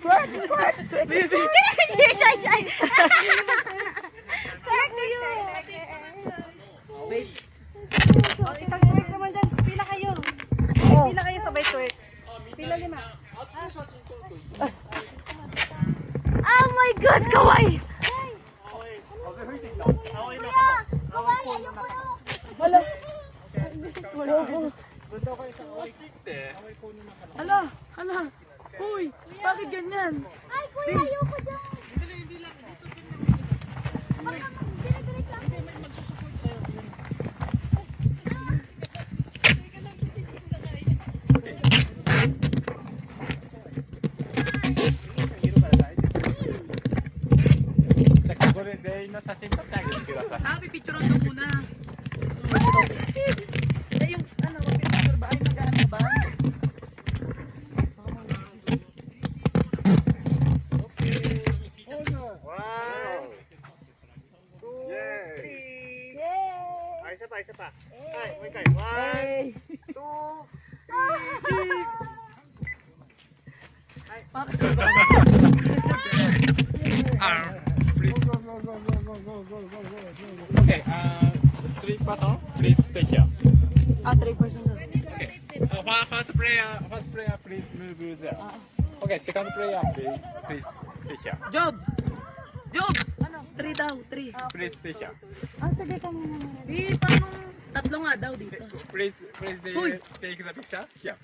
Twerk! Twerk! Shy! Twerk to you! Wait. Oh, isang twerk naman dyan. Pila kayo. Pila kayo sabay twerk. Pila 5. Oh my God! Kawai! Kawai! Ayoko na! Hala. Hala. Uy, bakit ganyan? Ay, kuya! Ayoko dyan! Pipicturean ko muna. Yung picture ba? Ay, mag-ano ba? Isa pa. Ay, wait kayo. 1, 2, 3, cheese! Okay, 3 person, please stay here. 3 person. First player, please move there. Okay, second player, please stay here. Job! Ano? 3 daw, 3. Please stay here. Sige ka muna. Paano? 3 nga daw dito. Please Hoy. take the picture here.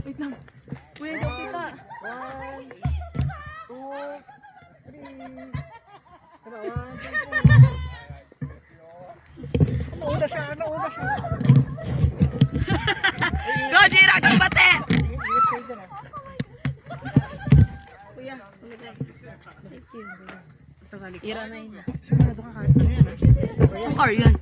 Wait lang. Kuya, daw kita. 1, 2, 3. Nauna siya. Go, Jira! Gambate! Ingat kayo dyan, Kuya, kumigay. Thank you. Ira na yun. Sigurado ka kahit ano yan, Or yan.